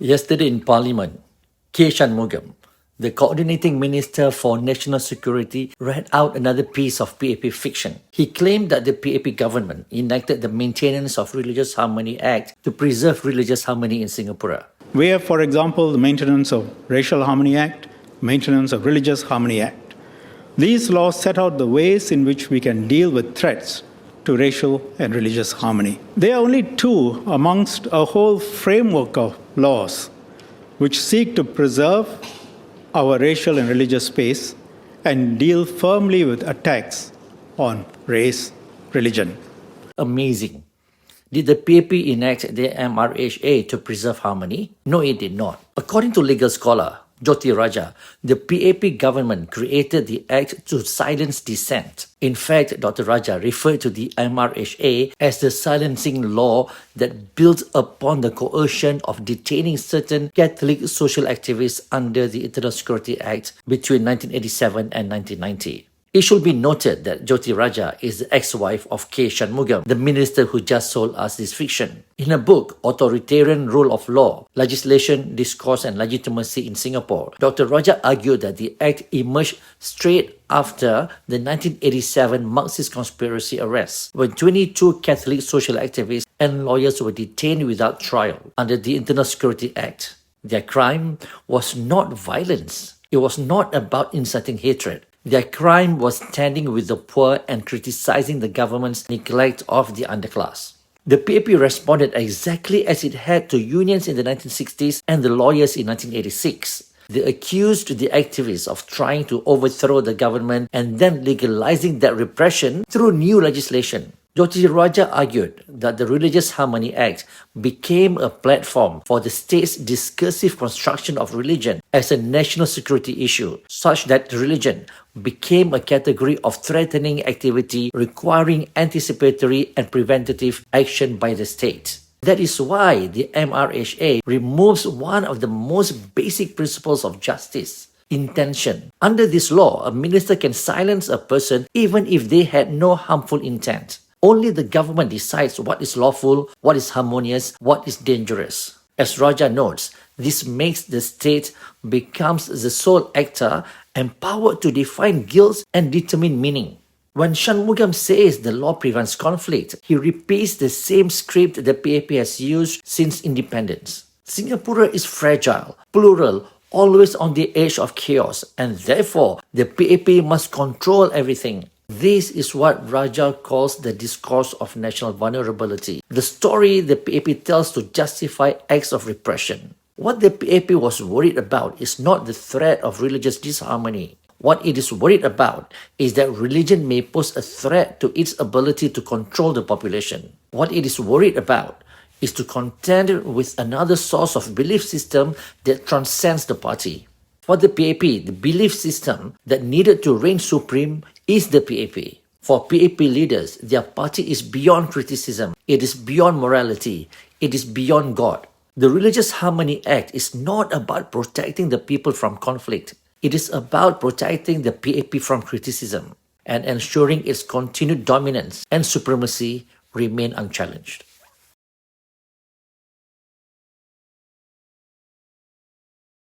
Yesterday in Parliament, K. Shanmugam, the coordinating minister for national security, read out another piece of PAP fiction. He claimed that the PAP government enacted the Maintenance of Religious Harmony Act to preserve religious harmony in Singapore. We have, for example, the Maintenance of Racial Harmony Act, Maintenance of Religious Harmony Act. These laws set out the ways in which we can deal with threats to racial and religious harmony. They are only two amongst a whole framework of laws which seek to preserve our racial and religious space and deal firmly with attacks on race, religion. Amazing. Did the PAP enact the MRHA to preserve harmony? No, it did not. According to legal scholar Jyoti Raja, the PAP government created the act to silence dissent. In fact, Dr. Raja referred to the MRHA as the silencing law that built upon the coercion of detaining certain Catholic social activists under the Internal Security Act between 1987 and 1990. It should be noted that Jyoti Raja is the ex-wife of K. Shanmugam, the minister who just sold us this fiction. In her book, Authoritarian Rule of Law, Legislation, Discourse and Legitimacy in Singapore, Dr. Raja argued that the act emerged straight after the 1987 Marxist conspiracy arrests, when 22 Catholic social activists and lawyers were detained without trial under the Internal Security Act. Their crime was not violence. It was not about inciting hatred. Their crime was standing with the poor and criticizing the government's neglect of the underclass. The PAP responded exactly as it had to unions in the 1960s and the lawyers in 1986. They accused the activists of trying to overthrow the government and then legalizing that repression through new legislation. Jyoti Raja argued that the Religious Harmony Act became a platform for the state's discursive construction of religion as a national security issue, such that religion became a category of threatening activity requiring anticipatory and preventative action by the state. That is why the MRHA removes one of the most basic principles of justice: intention. Under this law, a minister can silence a person even if they had no harmful intent. Only the government decides what is lawful, what is harmonious, what is dangerous. As Raja notes, this makes the state becomes the sole actor empowered to define guilt and determine meaning. When Shanmugam says the law prevents conflict, he repeats the same script the PAP has used since independence. Singapore is fragile, plural, always on the edge of chaos, and therefore the PAP must control everything. This is what Raja calls the discourse of national vulnerability, the story the PAP tells to justify acts of repression. What the PAP was worried about is not the threat of religious disharmony. What it is worried about is that religion may pose a threat to its ability to control the population. What it is worried about is to contend with another source of belief system that transcends the party. For the PAP, the belief system that needed to reign supreme is the PAP. For PAP leaders, their party is beyond criticism. It is beyond morality. It is beyond God. The Religious Harmony Act is not about protecting the people from conflict. It is about protecting the PAP from criticism and ensuring its continued dominance and supremacy remain unchallenged.